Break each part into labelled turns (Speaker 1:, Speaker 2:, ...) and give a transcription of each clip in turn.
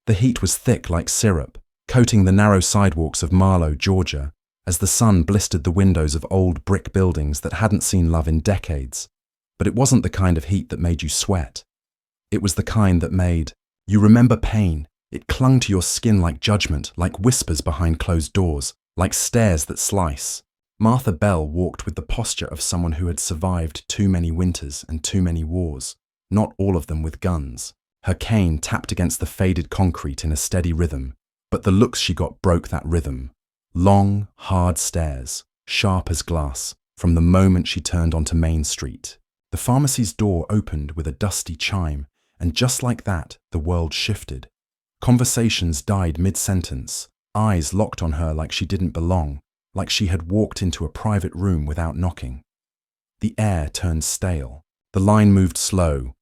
Speaker 1: The heat was thick like syrup, coating the narrow sidewalks of Marlow, Georgia, as the sun blistered the windows of old brick buildings that hadn't seen love in decades. But it wasn't the kind of heat that made you sweat. It was the kind that made you remember pain. It clung to your skin like judgment, like whispers behind closed doors, like stares that slice. Martha Bell walked with the posture of someone who had survived too many winters and too many wars, not all of them with guns. Her cane tapped against the faded concrete in a steady rhythm, but the looks she got broke that rhythm. Long, hard stares, sharp as glass, from the moment she turned onto Main Street. The pharmacy's door opened with a dusty chime, and just like that, the world shifted. Conversations died mid-sentence, eyes locked on her like she didn't belong, like she had walked into a private room without knocking. The air turned stale. The line moved slow.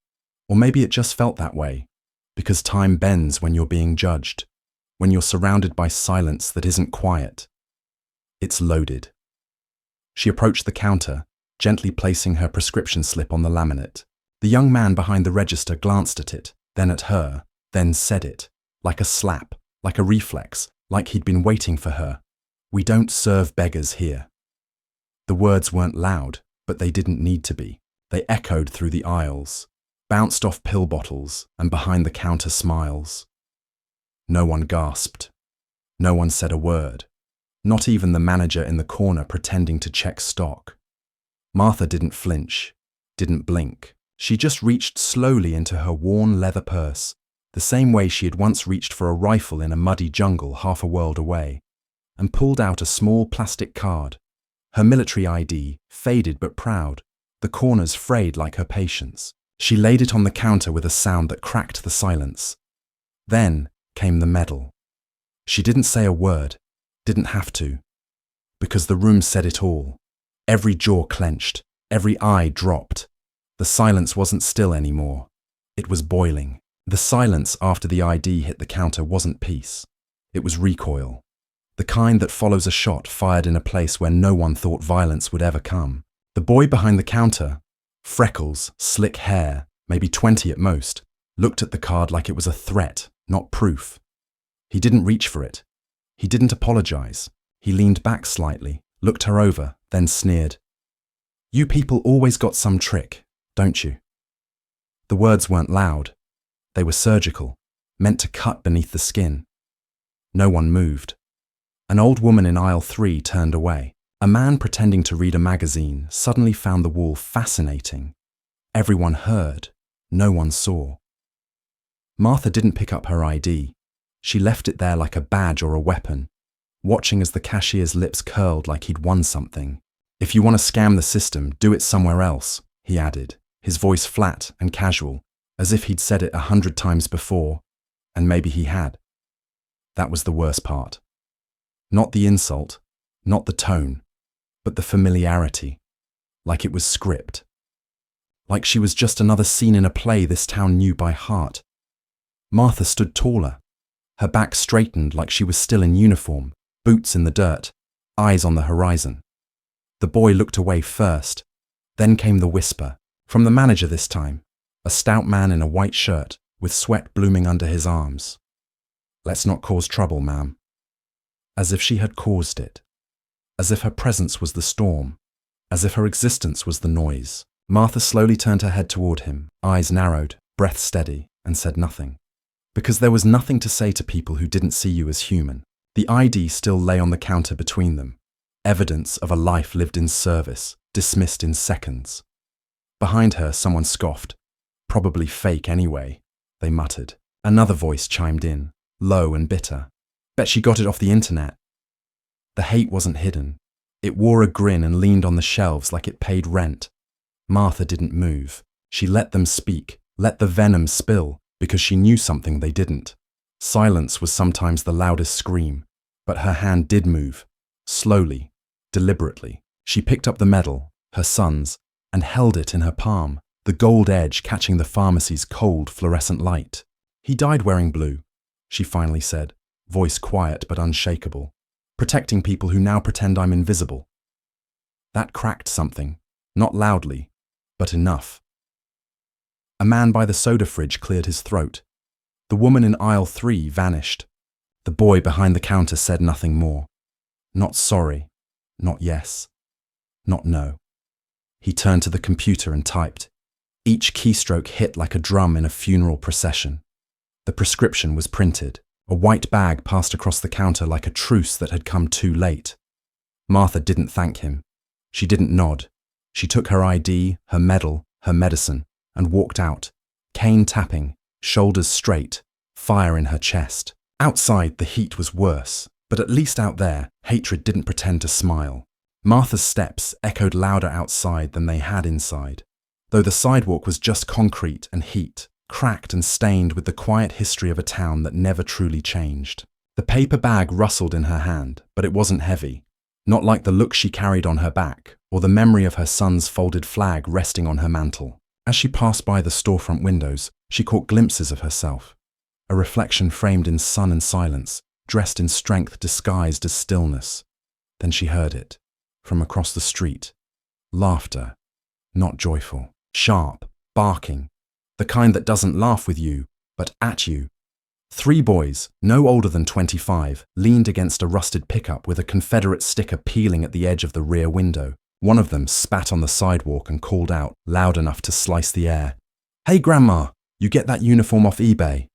Speaker 1: Or maybe it just felt that way, because time bends when you're being judged, when you're surrounded by silence that isn't quiet. It's loaded. She approached the counter, gently placing her prescription slip on the laminate. The young man behind the register glanced at it, then at her, then said it, like a slap, like a reflex, like he'd been waiting for her. "We don't serve beggars here." The words weren't loud, but they didn't need to be. They echoed through the aisles, bounced off pill bottles and behind the counter smiles. No one gasped. No one said a word. Not even the manager in the corner pretending to check stock. Martha didn't flinch, didn't blink. She just reached slowly into her worn leather purse, the same way she had once reached for a rifle in a muddy jungle half a world away, and pulled out a small plastic card. Her military ID, faded but proud, the corners frayed like her patience. She laid it on the counter with a sound that cracked the silence. Then came the medal. She didn't say a word, didn't have to, because the room said it all. Every jaw clenched, every eye dropped. The silence wasn't still anymore. It was boiling. The silence after the ID hit the counter wasn't peace. It was recoil. The kind that follows a shot fired in a place where no one thought violence would ever come. The boy behind the counter, freckles, slick hair, maybe 20 at most, looked at the card like it was a threat, not proof. He didn't reach for it. He didn't apologize. He leaned back slightly, looked her over, then sneered. "You people always got some trick, don't you?" The words weren't loud. They were surgical, meant to cut beneath the skin. No one moved. An old woman in aisle 3 turned away. A man pretending to read a magazine suddenly found the wall fascinating. Everyone heard. No one saw. Martha didn't pick up her ID. She left it there like a badge or a weapon, watching as the cashier's lips curled like he'd won something. "If you want to scam the system, do it somewhere else," he added, his voice flat and casual, as if he'd said it 100 times before, and maybe he had. That was the worst part. Not the insult, not the tone, but the familiarity, like it was script. Like she was just another scene in a play this town knew by heart. Martha stood taller, her back straightened like she was still in uniform, boots in the dirt, eyes on the horizon. The boy looked away first, then came the whisper, from the manager this time, a stout man in a white shirt with sweat blooming under his arms. "Let's not cause trouble, ma'am." As if she had caused it. As if her presence was the storm. As if her existence was the noise. Martha slowly turned her head toward him, eyes narrowed, breath steady, and said nothing. Because there was nothing to say to people who didn't see you as human. The ID still lay on the counter between them. Evidence of a life lived in service, dismissed in seconds. Behind her, someone scoffed. "Probably fake anyway," they muttered. Another voice chimed in, low and bitter. "Bet she got it off the internet." The hate wasn't hidden. It wore a grin and leaned on the shelves like it paid rent. Martha didn't move. She let them speak, let the venom spill, because she knew something they didn't. Silence was sometimes the loudest scream, but her hand did move. Slowly, deliberately. She picked up the medal, her son's, and held it in her palm, the gold edge catching the pharmacy's cold fluorescent light. "He died wearing blue," she finally said, voice quiet but unshakable. "Protecting people who now pretend I'm invisible." That cracked something, not loudly, but enough. A man by the soda fridge cleared his throat. The woman in aisle 3 vanished. The boy behind the counter said nothing more. Not sorry, not yes, not no. He turned to the computer and typed. Each keystroke hit like a drum in a funeral procession. The prescription was printed. A white bag passed across the counter like a truce that had come too late. Martha didn't thank him. She didn't nod. She took her ID, her medal, her medicine, and walked out, cane tapping, shoulders straight, fire in her chest. Outside, the heat was worse, but at least out there, hatred didn't pretend to smile. Martha's steps echoed louder outside than they had inside, though the sidewalk was just concrete and heat, cracked and stained with the quiet history of a town that never truly changed. The paper bag rustled in her hand, but it wasn't heavy, not like the look she carried on her back or the memory of her son's folded flag resting on her mantle. As she passed by the storefront windows, she caught glimpses of herself, a reflection framed in sun and silence, dressed in strength disguised as stillness. Then she heard it, from across the street. Laughter, not joyful, sharp, barking, the kind that doesn't laugh with you, but at you. 3 boys, no older than 25, leaned against a rusted pickup with a Confederate sticker peeling at the edge of the rear window. One of them spat on the sidewalk and called out, loud enough to slice the air, "Hey Grandma, you get that uniform off eBay?"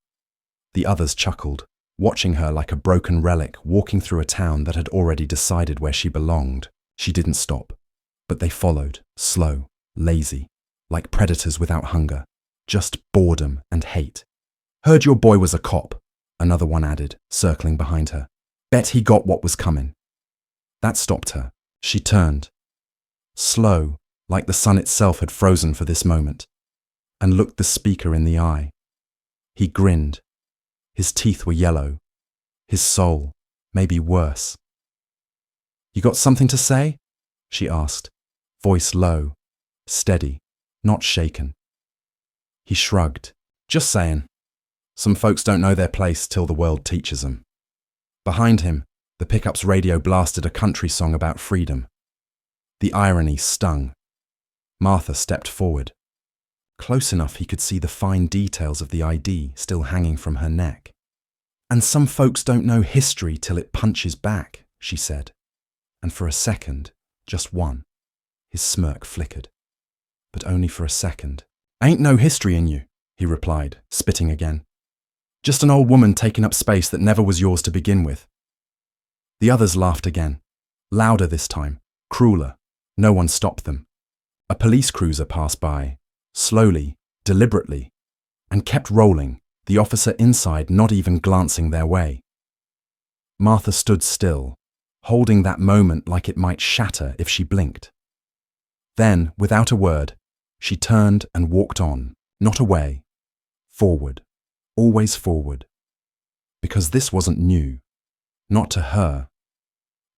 Speaker 1: The others chuckled, watching her like a broken relic walking through a town that had already decided where she belonged. She didn't stop, but they followed, slow, lazy, like predators without hunger, just boredom and hate. "Heard your boy was a cop," another one added, circling behind her. "Bet he got what was coming." That stopped her. She turned, slow, like the sun itself had frozen for this moment, and looked the speaker in the eye. He grinned. His teeth were yellow. His soul, maybe worse. "You got something to say?" she asked, voice low, steady, not shaken. He shrugged. "Just saying. Some folks don't know their place till the world teaches them." Behind him, the pickup's radio blasted a country song about freedom. The irony stung. Martha stepped forward. Close enough he could see the fine details of the ID still hanging from her neck. "And some folks don't know history till it punches back," she said. And for a second, just one, his smirk flickered. But only for a second. "Ain't no history in you," he replied, spitting again. "Just an old woman taking up space that never was yours to begin with." The others laughed again, louder this time, crueler. No one stopped them. A police cruiser passed by, slowly, deliberately, and kept rolling, the officer inside not even glancing their way. Martha stood still, holding that moment like it might shatter if she blinked. Then, without a word, she turned and walked on, not away, forward, always forward. Because this wasn't new, not to her.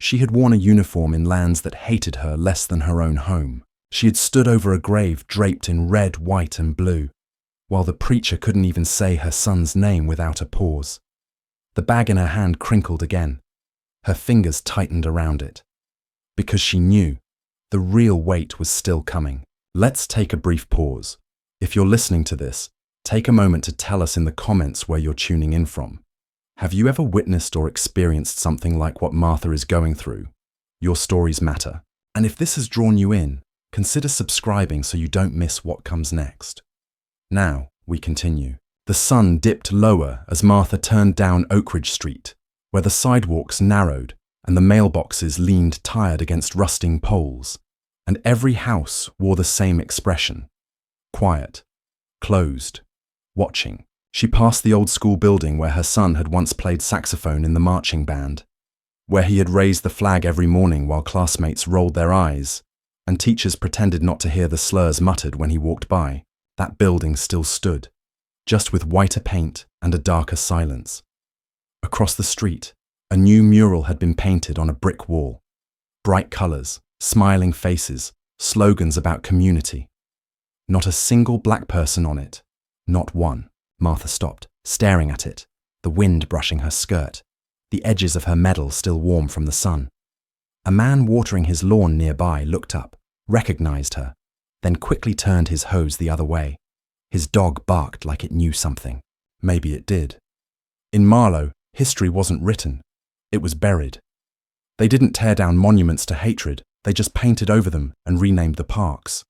Speaker 1: She had worn a uniform in lands that hated her less than her own home. She had stood over a grave draped in red, white, and blue, while the preacher couldn't even say her son's name without a pause. The bag in her hand crinkled again. Her fingers tightened around it. Because she knew the real weight was still coming. Let's take a brief pause. If you're listening to this, take a moment to tell us in the comments where you're tuning in from. Have you ever witnessed or experienced something like what Martha is going through? Your stories matter. And if this has drawn you in, consider subscribing so you don't miss what comes next. Now, we continue. The sun dipped lower as Martha turned down Oak Ridge Street, where the sidewalks narrowed and the mailboxes leaned tired against rusting poles, and every house wore the same expression. Quiet, closed, watching. She passed the old school building where her son had once played saxophone in the marching band, where he had raised the flag every morning while classmates rolled their eyes, and teachers pretended not to hear the slurs muttered when he walked by. That building still stood, just with whiter paint and a darker silence. Across the street, a new mural had been painted on a brick wall. Bright colors, smiling faces, slogans about community. Not a single black person on it. Not one. Martha stopped, staring at it, the wind brushing her skirt, the edges of her medal still warm from the sun. A man watering his lawn nearby looked up, recognized her, then quickly turned his hose the other way. His dog barked like it knew something. Maybe it did. In Marlow, history wasn't written. It was buried. They didn't tear down monuments to hatred, they just painted over them and renamed the parks.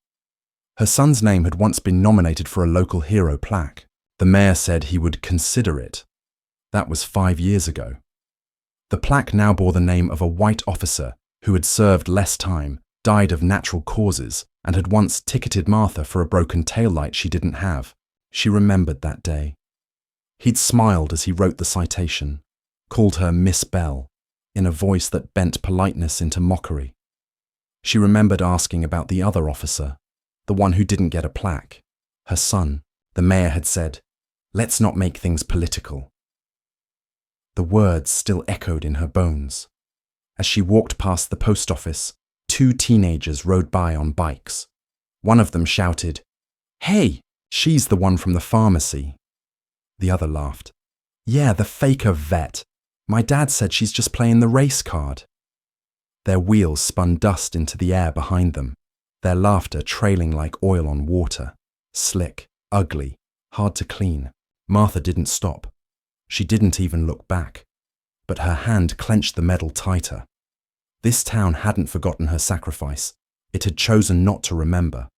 Speaker 1: Her son's name had once been nominated for a local hero plaque. The mayor said he would consider it. That was 5 years ago. The plaque now bore the name of a white officer who had served less time, died of natural causes, and had once ticketed Martha for a broken taillight she didn't have. She remembered that day. He'd smiled as he wrote the citation, called her Miss Bell, in a voice that bent politeness into mockery. She remembered asking about the other officer, the one who didn't get a plaque. Her son, the mayor, had said, "Let's not make things political." The words still echoed in her bones. As she walked past the post office, 2 teenagers rode by on bikes. One of them shouted, "Hey, she's the one from the pharmacy." The other laughed. "Yeah, the faker vet. My dad said she's just playing the race card." Their wheels spun dust into the air behind them, their laughter trailing like oil on water, slick, ugly, hard to clean. Martha didn't stop. She didn't even look back, but her hand clenched the medal tighter. This town hadn't forgotten her sacrifice. It had chosen not to remember.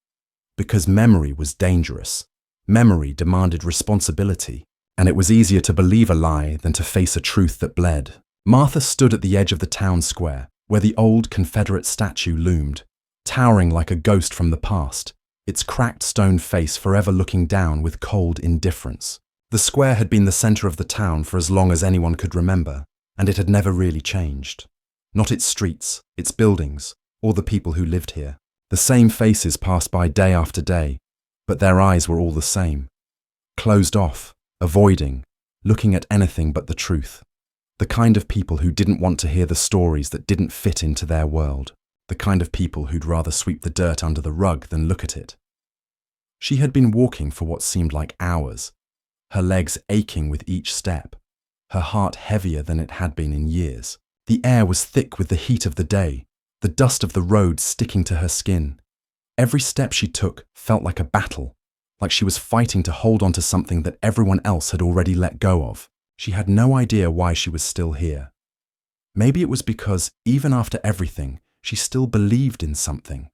Speaker 1: Because memory was dangerous. Memory demanded responsibility, and it was easier to believe a lie than to face a truth that bled. Martha stood at the edge of the town square, where the old Confederate statue loomed, towering like a ghost from the past, its cracked stone face forever looking down with cold indifference. The square had been the center of the town for as long as anyone could remember, and it had never really changed. Not its streets, its buildings, or the people who lived here. The same faces passed by day after day, but their eyes were all the same. Closed off, avoiding, looking at anything but the truth. The kind of people who didn't want to hear the stories that didn't fit into their world. The kind of people who'd rather sweep the dirt under the rug than look at it. She had been walking for what seemed like hours, her legs aching with each step, her heart heavier than it had been in years. The air was thick with the heat of the day, the dust of the road sticking to her skin. Every step she took felt like a battle, like she was fighting to hold on to something that everyone else had already let go of. She had no idea why she was still here. Maybe it was because, even after everything, she still believed in something.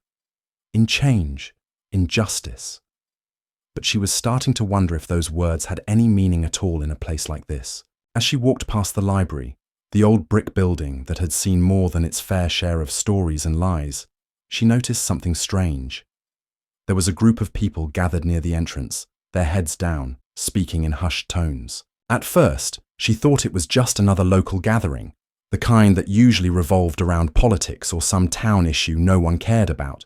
Speaker 1: In change, in justice. But she was starting to wonder if those words had any meaning at all in a place like this. As she walked past the library, the old brick building that had seen more than its fair share of stories and lies, she noticed something strange. There was a group of people gathered near the entrance, their heads down, speaking in hushed tones. At first, she thought it was just another local gathering, the kind that usually revolved around politics or some town issue no one cared about.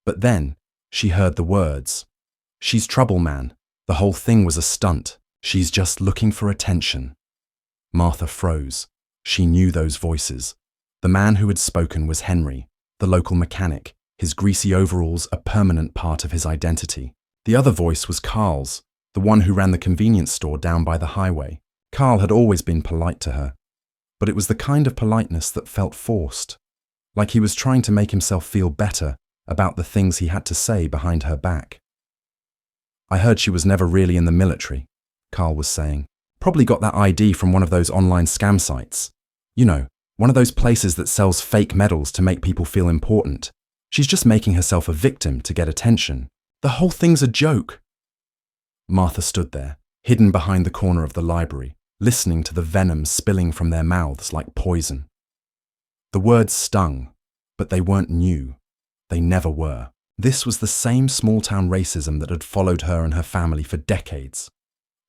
Speaker 1: But then, she heard the words, "She's trouble, man. The whole thing was a stunt. She's just looking for attention." Martha froze. She knew those voices. The man who had spoken was Henry, the local mechanic, his greasy overalls a permanent part of his identity. The other voice was Carl's, the one who ran the convenience store down by the highway. Carl had always been polite to her, but it was the kind of politeness that felt forced, like he was trying to make himself feel better about the things he had to say behind her back. "I heard she was never really in the military," Carl was saying. "Probably got that ID from one of those online scam sites. You know, one of those places that sells fake medals to make people feel important. She's just making herself a victim to get attention. The whole thing's a joke." Martha stood there, hidden behind the corner of the library, listening to the venom spilling from their mouths like poison. The words stung, but they weren't new. They never were. This was the same small-town racism that had followed her and her family for decades.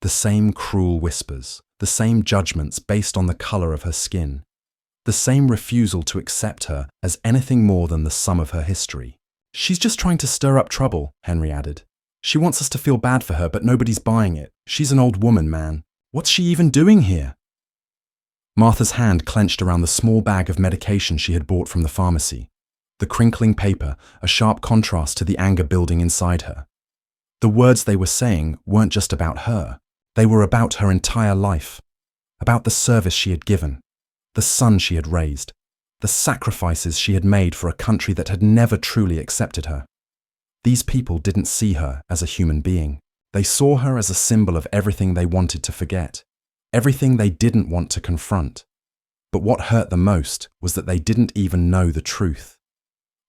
Speaker 1: The same cruel whispers, the same judgments based on the color of her skin, the same refusal to accept her as anything more than the sum of her history. "She's just trying to stir up trouble," Henry added. "She wants us to feel bad for her, but nobody's buying it. She's an old woman, man. What's she even doing here?" Martha's hand clenched around the small bag of medication she had bought from the pharmacy. The crinkling paper, a sharp contrast to the anger building inside her. The words they were saying weren't just about her. They were about her entire life. About the service she had given, the son she had raised, the sacrifices she had made for a country that had never truly accepted her. These people didn't see her as a human being. They saw her as a symbol of everything they wanted to forget, everything they didn't want to confront. But what hurt the most was that they didn't even know the truth.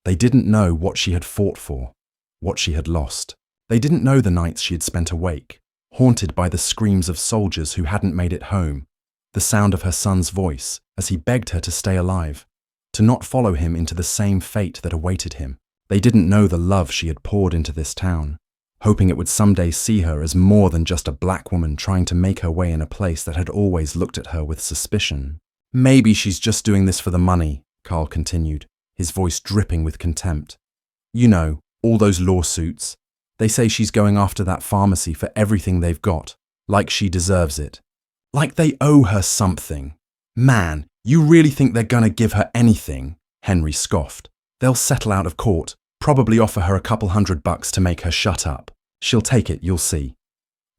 Speaker 1: They didn't know what she had fought for, what she had lost. They didn't know the nights she had spent awake, haunted by the screams of soldiers who hadn't made it home, the sound of her son's voice as he begged her to stay alive, to not follow him into the same fate that awaited him. They didn't know the love she had poured into this town, hoping it would someday see her as more than just a black woman trying to make her way in a place that had always looked at her with suspicion. "Maybe she's just doing this for the money," Carl continued, his voice dripping with contempt. "You know, all those lawsuits. They say she's going after that pharmacy for everything they've got, like she deserves it. Like they owe her something. Man, you really think they're gonna give her anything?" Henry scoffed. "They'll settle out of court, probably offer her a couple $100 to make her shut up. She'll take it, you'll see."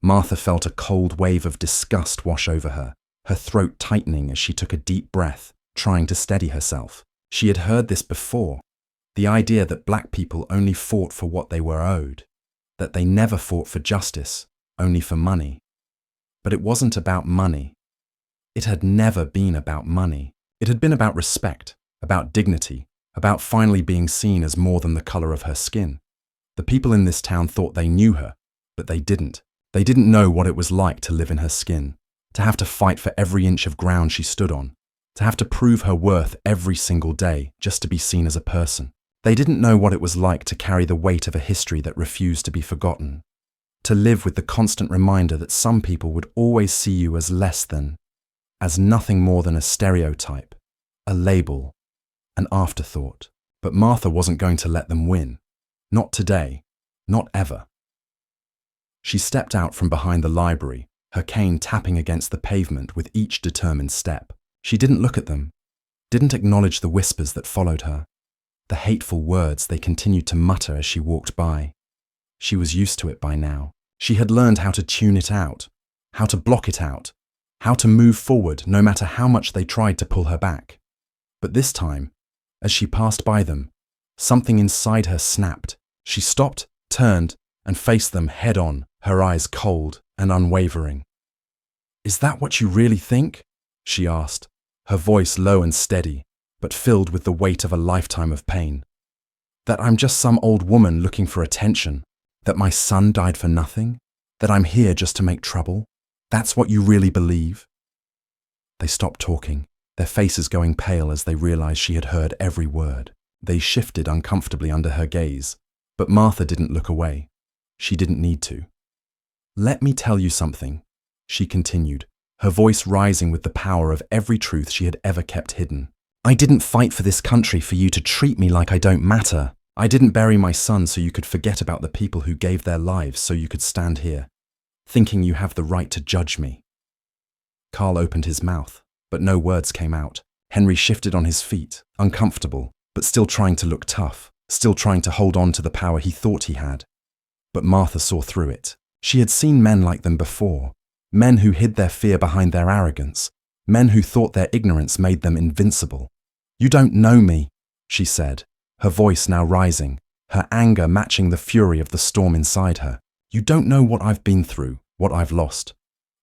Speaker 1: Martha felt a cold wave of disgust wash over her, her throat tightening as she took a deep breath, trying to steady herself. She had heard this before, the idea that black people only fought for what they were owed, that they never fought for justice, only for money. But it wasn't about money. It had never been about money. It had been about respect, about dignity, about finally being seen as more than the color of her skin. The people in this town thought they knew her, but they didn't. They didn't know what it was like to live in her skin, to have to fight for every inch of ground she stood on, to have to prove her worth every single day just to be seen as a person. They didn't know what it was like to carry the weight of a history that refused to be forgotten, to live with the constant reminder that some people would always see you as less than, as nothing more than a stereotype, a label, an afterthought. But Martha wasn't going to let them win. Not today. Not ever. She stepped out from behind the library, her cane tapping against the pavement with each determined step. She didn't look at them, didn't acknowledge the whispers that followed her, the hateful words they continued to mutter as she walked by. She was used to it by now. She had learned how to tune it out, how to block it out, how to move forward no matter how much they tried to pull her back. But this time, as she passed by them, something inside her snapped. She stopped, turned, and faced them head on, her eyes cold and unwavering. "Is that what you really think?" she asked, her voice low and steady, but filled with the weight of a lifetime of pain. "That I'm just some old woman looking for attention? That my son died for nothing? That I'm here just to make trouble? That's what you really believe?" They stopped talking, their faces going pale as they realized she had heard every word. They shifted uncomfortably under her gaze, but Martha didn't look away. She didn't need to. "Let me tell you something," she continued, her voice rising with the power of every truth she had ever kept hidden. "I didn't fight for this country for you to treat me like I don't matter. I didn't bury my son so you could forget about the people who gave their lives so you could stand here, thinking you have the right to judge me." Carl opened his mouth, but no words came out. Henry shifted on his feet, uncomfortable, but still trying to look tough, still trying to hold on to the power he thought he had. But Martha saw through it. She had seen men like them before, men who hid their fear behind their arrogance, men who thought their ignorance made them invincible. "You don't know me," she said, her voice now rising, her anger matching the fury of the storm inside her. "You don't know what I've been through, what I've lost.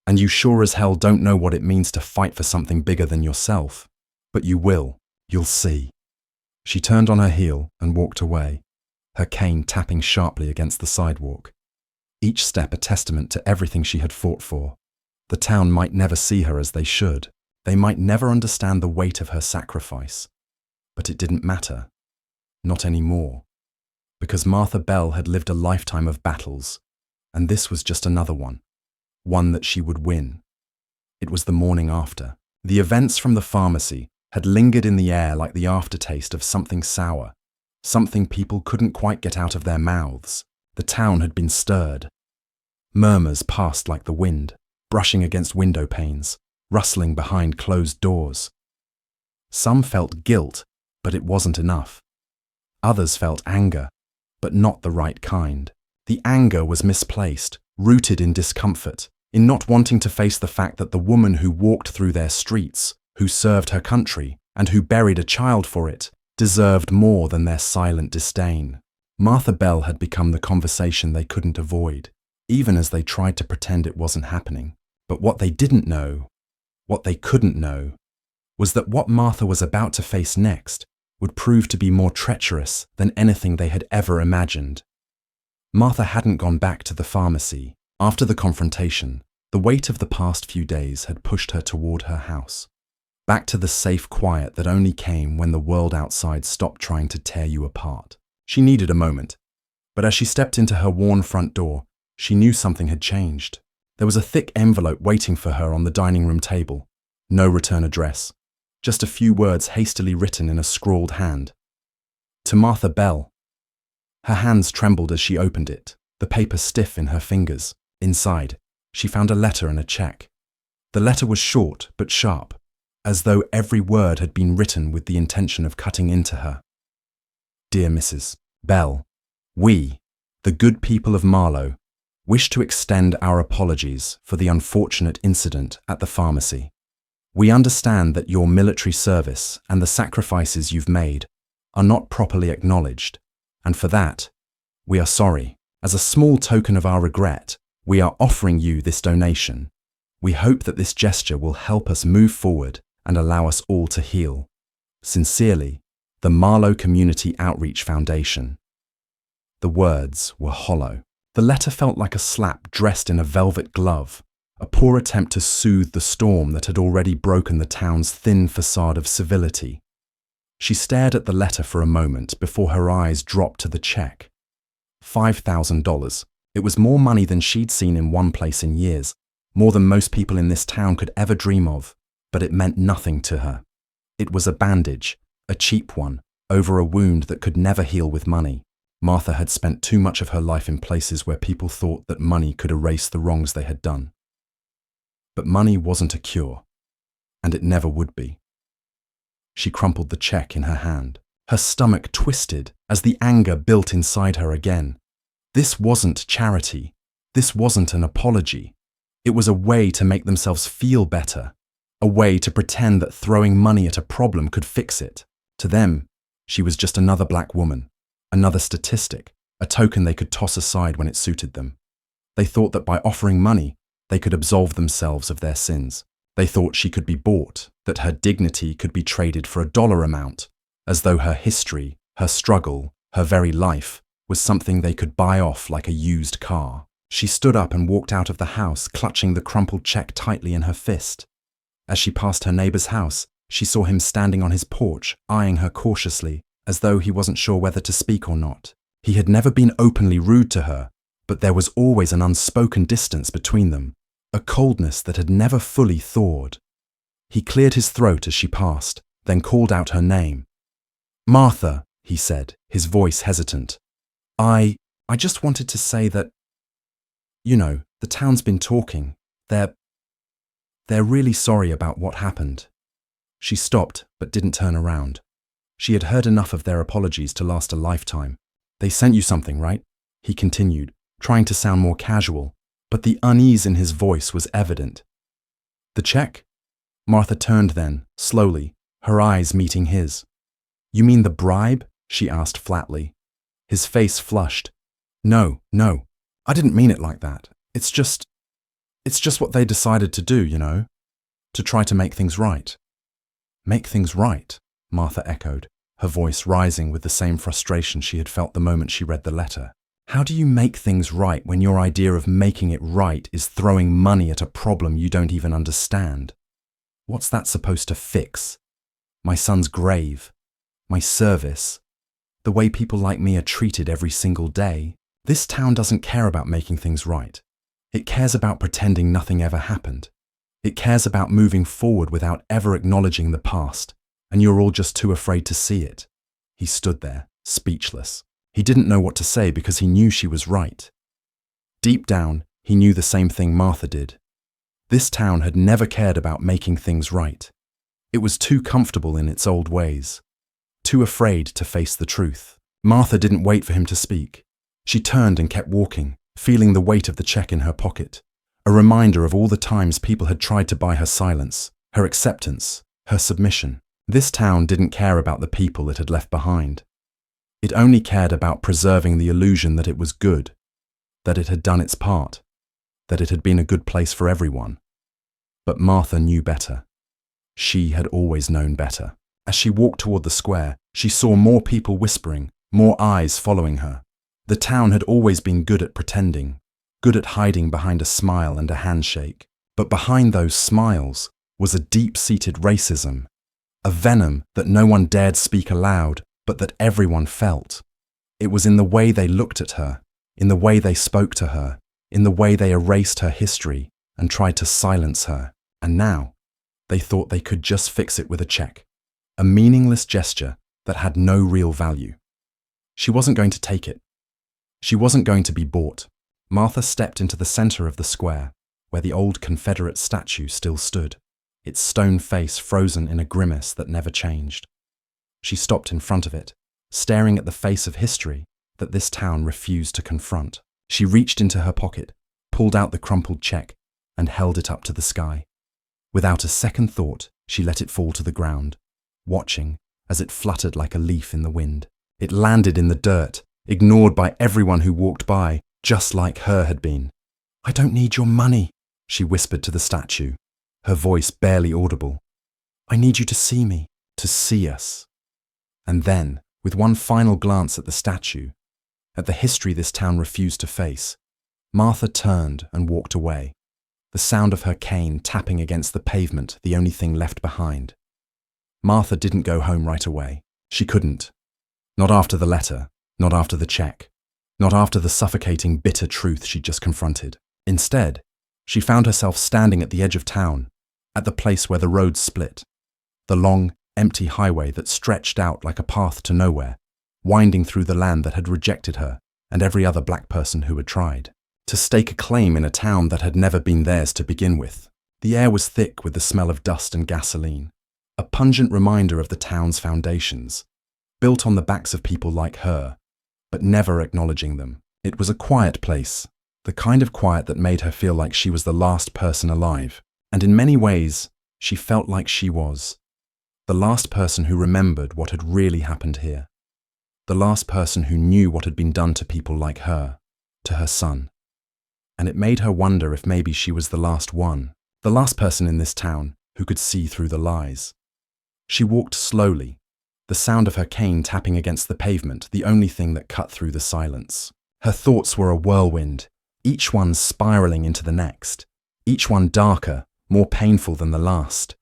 Speaker 1: And you sure as hell don't know what it means to fight for something bigger than yourself. But you will. You'll see." She turned on her heel and walked away, her cane tapping sharply against the sidewalk. Each step a testament to everything she had fought for. The town might never see her as they should. They might never understand the weight of her sacrifice. But it didn't matter. Not anymore. Because Martha Bell had lived a lifetime of battles, and this was just another one. One that she would win. It was the morning after. The events from the pharmacy had lingered in the air like the aftertaste of something sour, something people couldn't quite get out of their mouths. The town had been stirred. Murmurs passed like the wind, brushing against window panes, rustling behind closed doors. Some felt guilt, but it wasn't enough. Others felt anger, but not the right kind. The anger was misplaced, rooted in discomfort, in not wanting to face the fact that the woman who walked through their streets, who served her country, and who buried a child for it, deserved more than their silent disdain. Martha Bell had become the conversation they couldn't avoid. even as they tried to pretend it wasn't happening. But what they didn't know, what they couldn't know, was that what Martha was about to face next would prove to be more treacherous than anything they had ever imagined. Martha hadn't gone back to the pharmacy. After the confrontation, the weight of the past few days had pushed her toward her house, back to the safe quiet that only came when the world outside stopped trying to tear you apart. She needed a moment, but as she stepped into her worn front door, she knew something had changed. There was a thick envelope waiting for her on the dining room table. No return address, just a few words hastily written in a scrawled hand. To Martha Bell. Her hands trembled as she opened it, the paper stiff in her fingers. Inside, she found a letter and a check. The letter was short but sharp, as though every word had been written with the intention of cutting into her. Dear Mrs. Bell, we, the good people of Marlow, wish to extend our apologies for the unfortunate incident at the pharmacy. We understand that your military service and the sacrifices you've made are not properly acknowledged, and for that, we are sorry. As a small token of our regret, we are offering you this donation. We hope that this gesture will help us move forward and allow us all to heal. Sincerely, the Marlow Community Outreach Foundation. The words were hollow. The letter felt like a slap dressed in a velvet glove, a poor attempt to soothe the storm that had already broken the town's thin facade of civility. She stared at the letter for a moment before her eyes dropped to the check. $5,000. It was more money than she'd seen in one place in years, more than most people in this town could ever dream of, but it meant nothing to her. It was a bandage, a cheap one, over a wound that could never heal with money. Martha had spent too much of her life in places where people thought that money could erase the wrongs they had done. But money wasn't a cure, and it never would be. She crumpled the check in her hand. Her stomach twisted as the anger built inside her again. This wasn't charity. This wasn't an apology. It was a way to make themselves feel better, a way to pretend that throwing money at a problem could fix it. To them, she was just another black woman, another statistic, a token they could toss aside when it suited them. They thought that by offering money, they could absolve themselves of their sins. They thought she could be bought, that her dignity could be traded for a dollar amount, as though her history, her struggle, her very life was something they could buy off like a used car. She stood up and walked out of the house, clutching the crumpled check tightly in her fist. As she passed her neighbor's house, she saw him standing on his porch, eyeing her cautiously, as though he wasn't sure whether to speak or not. He had never been openly rude to her, but there was always an unspoken distance between them, a coldness that had never fully thawed. He cleared his throat as she passed, then called out her name. Martha, he said, his voice hesitant. I just wanted to say that, the town's been talking. They're really sorry about what happened. She stopped, but didn't turn around. She had heard enough of their apologies to last a lifetime. They sent you something, right? He continued, trying to sound more casual, but the unease in his voice was evident. The check? Martha turned then, slowly, her eyes meeting his. You mean the bribe? She asked flatly. His face flushed. No, I didn't mean it like that. It's just what they decided to do, to try to make things right. Make things right, Martha echoed, her voice rising with the same frustration she had felt the moment she read the letter. How do you make things right when your idea of making it right is throwing money at a problem you don't even understand? What's that supposed to fix? My son's grave? My service? The way people like me are treated every single day? This town doesn't care about making things right. It cares about pretending nothing ever happened. It cares about moving forward without ever acknowledging the past, and you're all just too afraid to see it. He stood there, speechless. He didn't know what to say because he knew she was right. Deep down, he knew the same thing Martha did. This town had never cared about making things right. It was too comfortable in its old ways, too afraid to face the truth. Martha didn't wait for him to speak. She turned and kept walking, feeling the weight of the check in her pocket, a reminder of all the times people had tried to buy her silence, her acceptance, her submission. This town didn't care about the people it had left behind. It only cared about preserving the illusion that it was good. that it had done its part, that it had been a good place for everyone. But Martha knew better. She had always known better. As she walked toward the square, she saw more people whispering, more eyes following her. The town had always been good at pretending, good at hiding behind a smile and a handshake. But behind those smiles was a deep-seated racism, a venom that no one dared speak aloud, but that everyone felt. It was in the way they looked at her, in the way they spoke to her, in the way they erased her history and tried to silence her. And now, they thought they could just fix it with a check, a meaningless gesture that had no real value. She wasn't going to take it. She wasn't going to be bought. Martha stepped into the center of the square, where the old Confederate statue still stood, its stone face frozen in a grimace that never changed. She stopped in front of it, staring at the face of history that this town refused to confront. She reached into her pocket, pulled out the crumpled check, and held it up to the sky. Without a second thought, she let it fall to the ground, watching as it fluttered like a leaf in the wind. It landed in the dirt, ignored by everyone who walked by, just like her had been. "I don't need your money," she whispered to the statue, her voice barely audible. "I need you to see me, to see us." And then, with one final glance at the statue, at the history this town refused to face, Martha turned and walked away, the sound of her cane tapping against the pavement the only thing left behind. Martha didn't go home right away. She couldn't. Not after the letter, not after the check, not after the suffocating, bitter truth she'd just confronted. Instead, she found herself standing at the edge of town, at the place where the roads split, the long, empty highway that stretched out like a path to nowhere, winding through the land that had rejected her and every other black person who had tried. To stake a claim in a town that had never been theirs to begin with. The air was thick with the smell of dust and gasoline, a pungent reminder of the town's foundations, built on the backs of people like her, but never acknowledging them. It was a quiet place, the kind of quiet that made her feel like she was the last person alive. And in many ways, she felt like she was. The last person who remembered what had really happened here. The last person who knew what had been done to people like her, to her son. And it made her wonder if maybe she was the last one, the last person in this town who could see through the lies. She walked slowly, the sound of her cane tapping against the pavement the only thing that cut through the silence. Her thoughts were a whirlwind, each one spiraling into the next, each one darker, more painful than the last.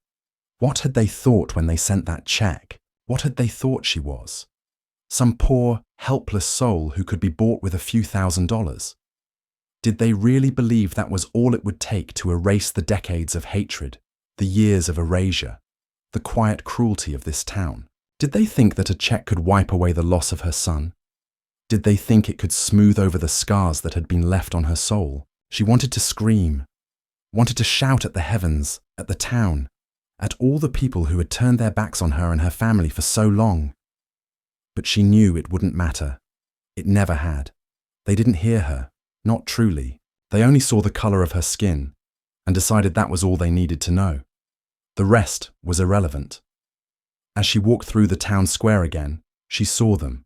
Speaker 1: What had they thought when they sent that check? What had they thought she was? Some poor, helpless soul who could be bought with a few $1,000s? Did they really believe that was all it would take to erase the decades of hatred, the years of erasure, the quiet cruelty of this town? Did they think that a check could wipe away the loss of her son? Did they think it could smooth over the scars that had been left on her soul? She wanted to scream, wanted to shout at the heavens, at the town, at all the people who had turned their backs on her and her family for so long. But she knew it wouldn't matter. It never had. They didn't hear her, not truly. They only saw the color of her skin and decided that was all they needed to know. The rest was irrelevant. As she walked through the town square again, she saw them.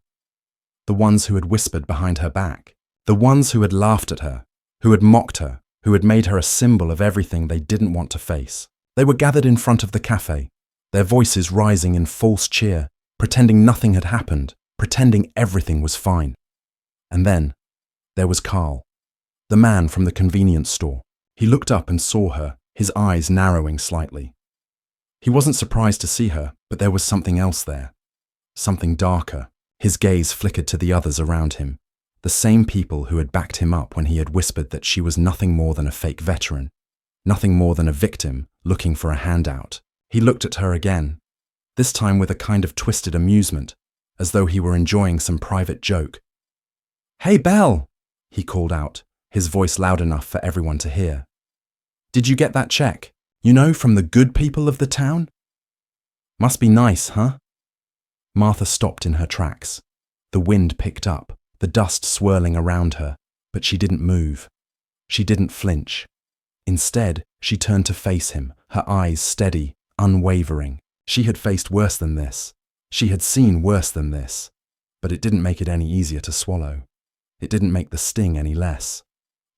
Speaker 1: The ones who had whispered behind her back, the ones who had laughed at her, who had mocked her, who had made her a symbol of everything they didn't want to face. They were gathered in front of the cafe, their voices rising in false cheer, pretending nothing had happened, pretending everything was fine. And then, there was Carl, the man from the convenience store. He looked up and saw her, his eyes narrowing slightly. He wasn't surprised to see her, but there was something else there. Something darker. His gaze flickered to the others around him, the same people who had backed him up when he had whispered that she was nothing more than a fake veteran, nothing more than a victim looking for a handout. He looked at her again, this time with a kind of twisted amusement, as though he were enjoying some private joke. "Hey, Belle," he called out, his voice loud enough for everyone to hear. "Did you get that check? You know, from the good people of the town? Must be nice, huh?" Martha stopped in her tracks. The wind picked up, the dust swirling around her, but she didn't move. She didn't flinch. Instead, she turned to face him, her eyes steady, unwavering. She had faced worse than this. She had seen worse than this. But it didn't make it any easier to swallow. It didn't make the sting any less.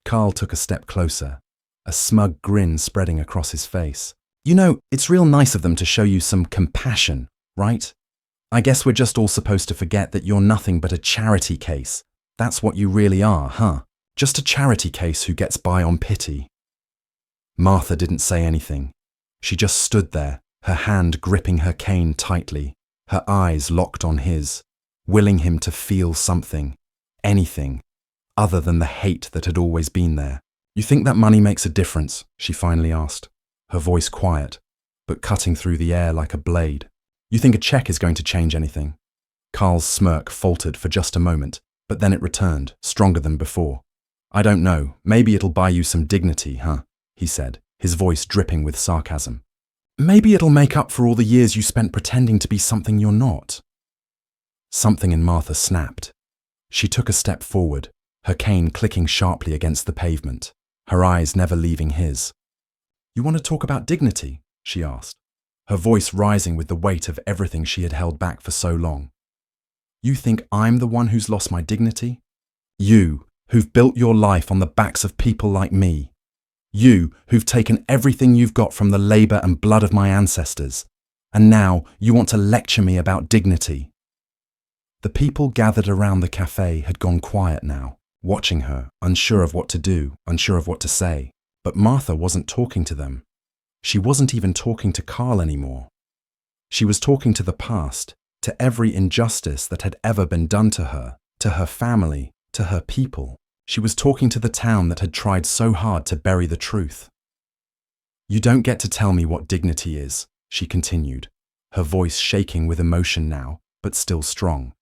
Speaker 1: Carl took a step closer, a smug grin spreading across his face. You know, it's real nice of them to show you some compassion, right? I guess we're just all supposed to forget that you're nothing but a charity case. That's what you really are, huh? Just a charity case who gets by on pity. Martha didn't say anything. She just stood there, her hand gripping her cane tightly, her eyes locked on his, willing him to feel something, anything, other than the hate that had always been there. You think that money makes a difference? She finally asked, her voice quiet, but cutting through the air like a blade. You think a check is going to change anything? Carl's smirk faltered for just a moment, but then it returned, stronger than before. I don't know, maybe it'll buy you some dignity, huh? He said, his voice dripping with sarcasm. Maybe it'll make up for all the years you spent pretending to be something you're not. Something in Martha snapped. She took a step forward, her cane clicking sharply against the pavement, her eyes never leaving his. You want to talk about dignity? She asked, her voice rising with the weight of everything she had held back for so long. You think I'm the one who's lost my dignity? You, who've built your life on the backs of people like me. You, who've taken everything you've got from the labour and blood of my ancestors, and now you want to lecture me about dignity. The people gathered around the cafe had gone quiet now, watching her, unsure of what to do, unsure of what to say. But Martha wasn't talking to them. She wasn't even talking to Carl anymore. She was talking to the past, to every injustice that had ever been done to her family, to her people. She was talking to the town that had tried so hard to bury the truth. You don't get to tell me what dignity is, she continued, her voice shaking with emotion now, but still strong.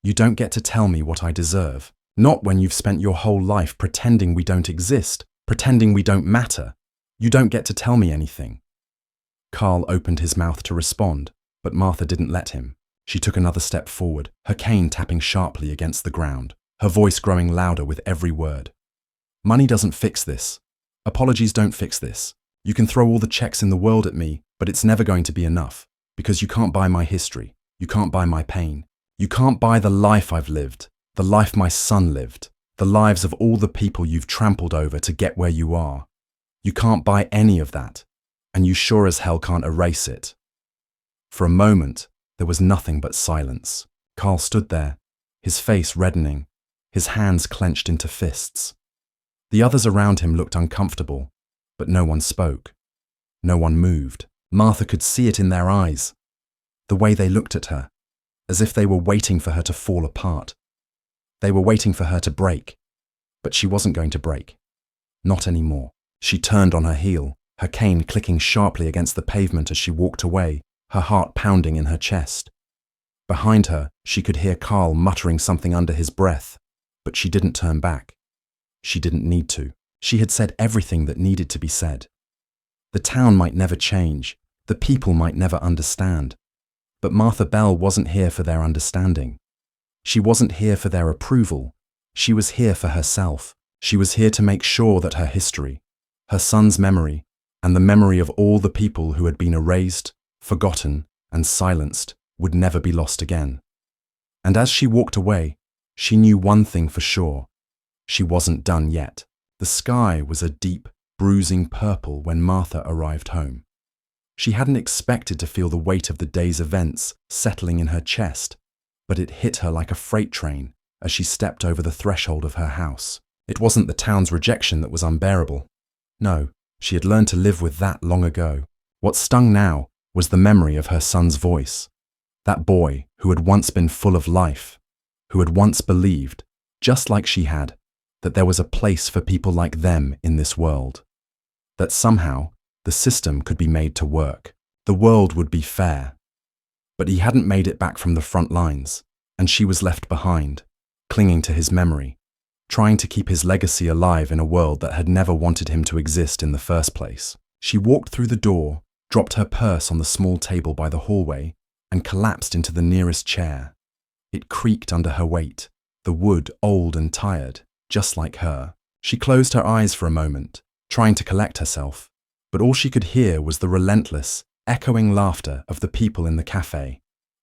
Speaker 1: You don't get to tell me what I deserve, not when you've spent your whole life pretending we don't exist, pretending we don't matter. You don't get to tell me anything. Carl opened his mouth to respond, but Martha didn't let him. She took another step forward, her cane tapping sharply against the ground, her voice growing louder with every word. Money doesn't fix this. Apologies don't fix this. You can throw all the checks in the world at me, but it's never going to be enough, because you can't buy my history. You can't buy my pain. You can't buy the life I've lived, the life my son lived, the lives of all the people you've trampled over to get where you are. You can't buy any of that, and you sure as hell can't erase it. For a moment, there was nothing but silence. Carl stood there, his face reddening, his hands clenched into fists. The others around him looked uncomfortable, but no one spoke. No one moved. Martha could see it in their eyes, the way they looked at her, as if they were waiting for her to fall apart. They were waiting for her to break, but she wasn't going to break. Not anymore. She turned on her heel, her cane clicking sharply against the pavement as she walked away, her heart pounding in her chest. Behind her, she could hear Carl muttering something under his breath, but she didn't turn back. She didn't need to. She had said everything that needed to be said. The town might never change, the people might never understand, but Martha Bell wasn't here for their understanding. She wasn't here for their approval. She was here for herself. She was here to make sure that her history, her son's memory, and the memory of all the people who had been erased, forgotten, and silenced would never be lost again. And as she walked away, she knew one thing for sure. She wasn't done yet. The sky was a deep, bruising purple when Martha arrived home. She hadn't expected to feel the weight of the day's events settling in her chest, but it hit her like a freight train as she stepped over the threshold of her house. It wasn't the town's rejection that was unbearable. No, she had learned to live with that long ago. What stung now was the memory of her son's voice. That boy who had once been full of life, who had once believed, just like she had, that there was a place for people like them in this world. That somehow the system could be made to work. The world would be fair. But he hadn't made it back from the front lines, and she was left behind, clinging to his memory, trying to keep his legacy alive in a world that had never wanted him to exist in the first place. She walked through the door, dropped her purse on the small table by the hallway, and collapsed into the nearest chair. It creaked under her weight, the wood old and tired, just like her. She closed her eyes for a moment, trying to collect herself, but all she could hear was the relentless, echoing laughter of the people in the cafe.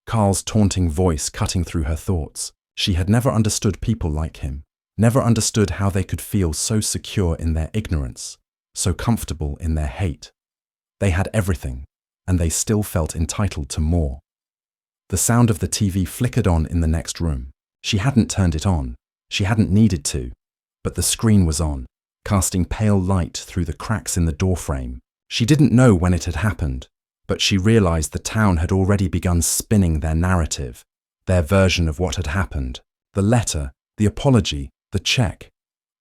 Speaker 1: Carl's taunting voice cutting through her thoughts. She had never understood people like him. never understood how they could feel so secure in their ignorance, so comfortable in their hate. They had everything, and they still felt entitled to more. The sound of the TV flickered on in the next room. She hadn't turned it on. She hadn't needed to. But the screen was on, casting pale light through the cracks in the doorframe. She didn't know when it had happened, but she realized the town had already begun spinning their narrative, their version of what had happened. The letter, the apology, the check.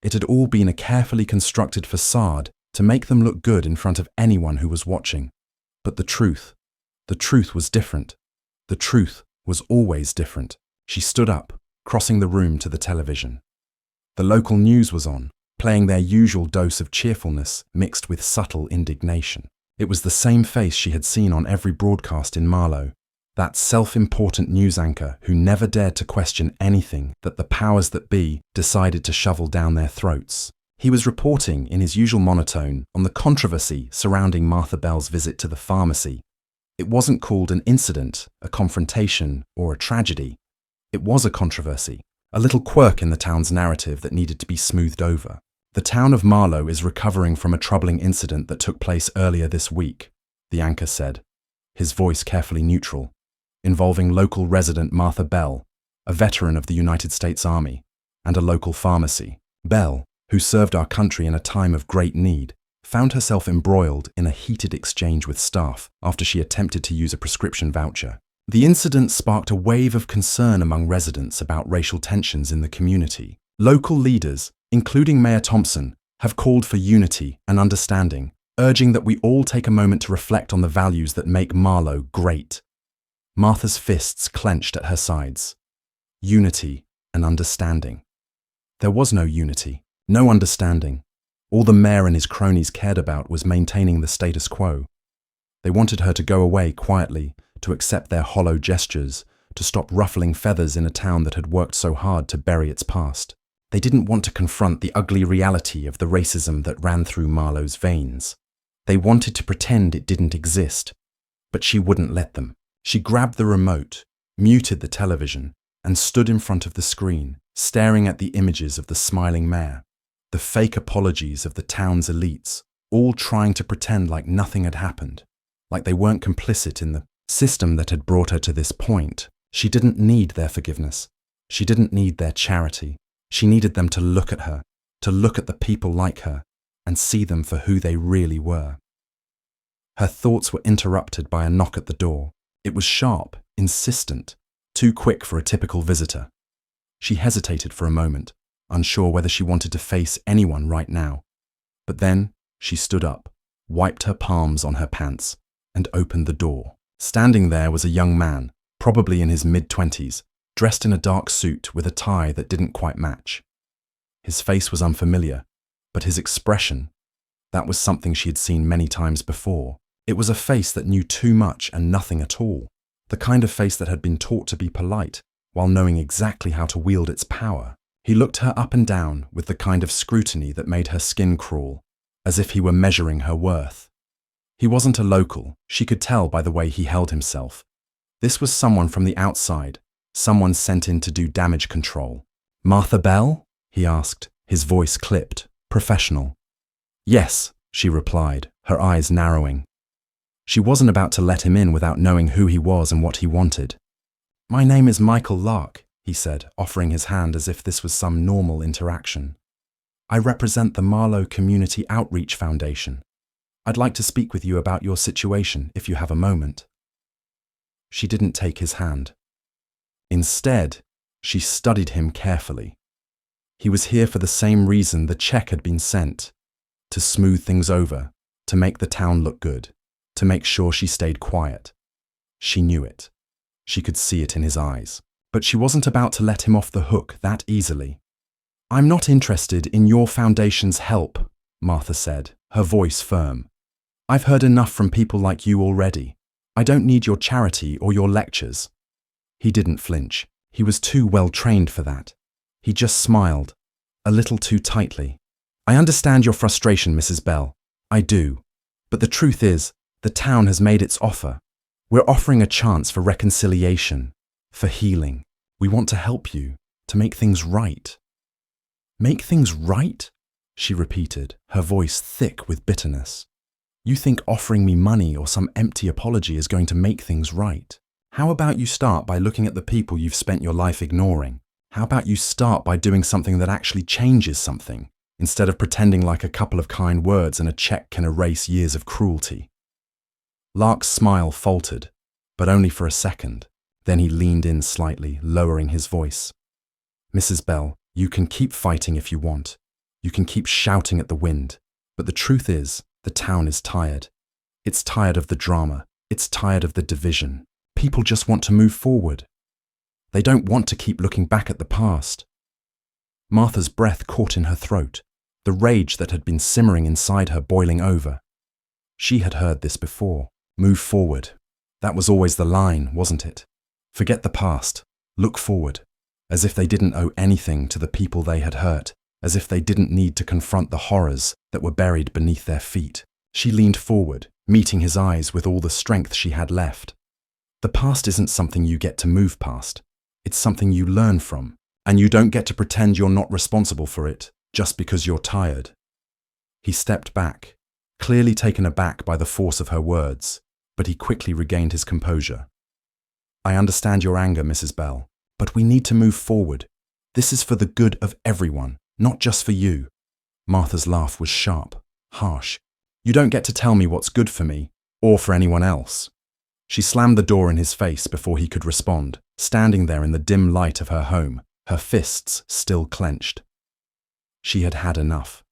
Speaker 1: It had all been a carefully constructed facade to make them look good in front of anyone who was watching. But the truth was different. The truth was always different. She stood up, crossing the room to the television. The local news was on, playing their usual dose of cheerfulness mixed with subtle indignation. It was the same face she had seen on every broadcast in Marlow, that self-important news anchor who never dared to question anything that the powers that be decided to shovel down their throats. He was reporting in his usual monotone on the controversy surrounding Martha Bell's visit to the pharmacy. It wasn't called an incident, a confrontation, or a tragedy. It was a controversy, a little quirk in the town's narrative that needed to be smoothed over. The town of Marlow is recovering from a troubling incident that took place earlier this week, the anchor said, his voice carefully neutral, involving local resident Martha Bell, a veteran of the United States Army, and a local pharmacy. Bell, who served our country in a time of great need, found herself embroiled in a heated exchange with staff after she attempted to use a prescription voucher. The incident sparked a wave of concern among residents about racial tensions in the community. Local leaders, including Mayor Thompson, have called for unity and understanding, urging that we all take a moment to reflect on the values that make Marlow great. Martha's fists clenched at her sides. Unity and understanding. There was no unity, no understanding. All the mayor and his cronies cared about was maintaining the status quo. They wanted her to go away quietly, to accept their hollow gestures, to stop ruffling feathers in a town that had worked so hard to bury its past. They didn't want to confront the ugly reality of the racism that ran through Marlow's veins. They wanted to pretend it didn't exist, but she wouldn't let them. She grabbed the remote, muted the television, and stood in front of the screen, staring at the images of the smiling mayor, the fake apologies of the town's elites, all trying to pretend like nothing had happened, like they weren't complicit in the system that had brought her to this point. She didn't need their forgiveness. She didn't need their charity. She needed them to look at her, to look at the people like her, and see them for who they really were. Her thoughts were interrupted by a knock at the door. It was sharp, insistent, too quick for a typical visitor. She hesitated for a moment, unsure whether she wanted to face anyone right now. But then she stood up, wiped her palms on her pants, and opened the door. Standing there was a young man, probably in his mid-20s, dressed in a dark suit with a tie that didn't quite match. His face was unfamiliar, but his expression, that was something she had seen many times before. It was a face that knew too much and nothing at all, the kind of face that had been taught to be polite while knowing exactly how to wield its power. He looked her up and down with the kind of scrutiny that made her skin crawl, as if he were measuring her worth. He wasn't a local, she could tell by the way he held himself. This was someone from the outside, someone sent in to do damage control. "Martha Bell?" he asked, his voice clipped, professional. "Yes," she replied, her eyes narrowing. She wasn't about to let him in without knowing who he was and what he wanted. "My name is Michael Lark," he said, offering his hand as if this was some normal interaction. "I represent the Marlow Community Outreach Foundation. I'd like to speak with you about your situation, if you have a moment." She didn't take his hand. Instead, she studied him carefully. He was here for the same reason the check had been sent, to smooth things over, to make the town look good, to make sure she stayed quiet. She knew it. She could see it in his eyes. But she wasn't about to let him off the hook that easily. "I'm not interested in your foundation's help," Martha said, her voice firm. "I've heard enough from people like you already. I don't need your charity or your lectures." He didn't flinch. He was too well trained for that. He just smiled, a little too tightly. "I understand your frustration, Mrs. Bell. I do. But the truth is, the town has made its offer. We're offering a chance for reconciliation, for healing. We want to help you, to make things right." Make things right? She repeated, her voice thick with bitterness. You think offering me money or some empty apology is going to make things right? How about you start by looking at the people you've spent your life ignoring? How about you start by doing something that actually changes something, instead of pretending like a couple of kind words and a check can erase years of cruelty? Lark's smile faltered, but only for a second. Then he leaned in slightly, lowering his voice. Mrs. Bell, you can keep fighting if you want. You can keep shouting at the wind. But the truth is, the town is tired. It's tired of the drama. It's tired of the division. People just want to move forward. They don't want to keep looking back at the past. Martha's breath caught in her throat, the rage that had been simmering inside her boiling over. She had heard this before. Move forward. That was always the line, wasn't it? Forget the past. Look forward. As if they didn't owe anything to the people they had hurt, as if they didn't need to confront the horrors that were buried beneath their feet. She leaned forward, meeting his eyes with all the strength she had left. The past isn't something you get to move past. It's something you learn from, and you don't get to pretend you're not responsible for it just because you're tired. He stepped back, clearly taken aback by the force of her words, but he quickly regained his composure. I understand your anger, Mrs. Bell, but we need to move forward. This is for the good of everyone, not just for you. Martha's laugh was sharp, harsh. You don't get to tell me what's good for me, or for anyone else. She slammed the door in his face before he could respond, standing there in the dim light of her home, her fists still clenched. She had had enough.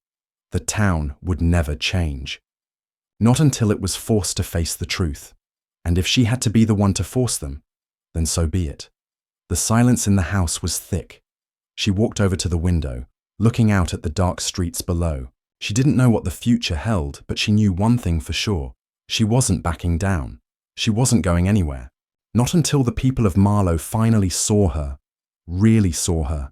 Speaker 1: The town would never change. Not until it was forced to face the truth. And if she had to be the one to force them, then so be it. The silence in the house was thick. She walked over to the window, looking out at the dark streets below. She didn't know what the future held, but she knew one thing for sure. She wasn't backing down. She wasn't going anywhere. Not until the people of Marlow finally saw her, really saw her,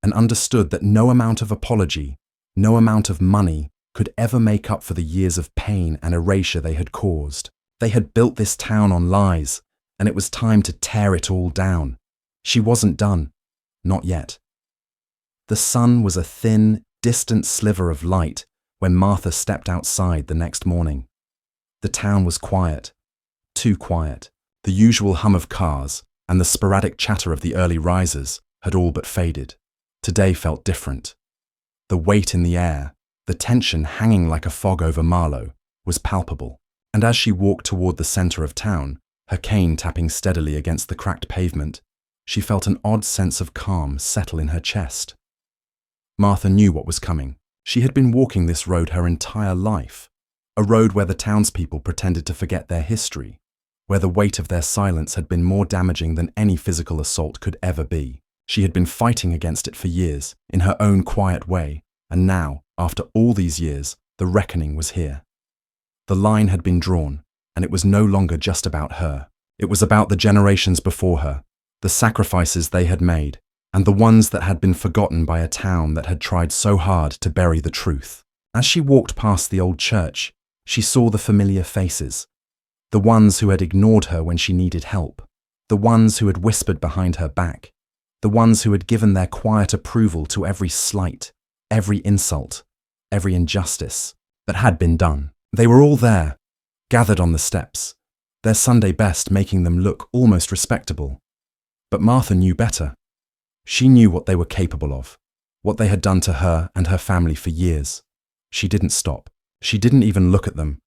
Speaker 1: and understood that no amount of apology, no amount of money could ever make up for the years of pain and erasure they had caused. They had built this town on lies, and it was time to tear it all down. She wasn't done. Not yet. The sun was a thin, distant sliver of light when Martha stepped outside the next morning. The town was quiet. Too quiet. The usual hum of cars and the sporadic chatter of the early risers had all but faded. Today felt different. The weight in the air, the tension hanging like a fog over Marlow, was palpable. And as she walked toward the centre of town, her cane tapping steadily against the cracked pavement, she felt an odd sense of calm settle in her chest. Martha knew what was coming. She had been walking this road her entire life, a road where the townspeople pretended to forget their history, where the weight of their silence had been more damaging than any physical assault could ever be. She had been fighting against it for years, in her own quiet way, and now, after all these years, the reckoning was here. The line had been drawn, and it was no longer just about her. It was about the generations before her, the sacrifices they had made, and the ones that had been forgotten by a town that had tried so hard to bury the truth. As she walked past the old church, she saw the familiar faces, the ones who had ignored her when she needed help, the ones who had whispered behind her back, the ones who had given their quiet approval to every slight, every insult, every injustice that had been done. They were all there, gathered on the steps, their Sunday best making them look almost respectable. But Martha knew better. She knew what they were capable of, what they had done to her and her family for years. She didn't stop. She didn't even look at them.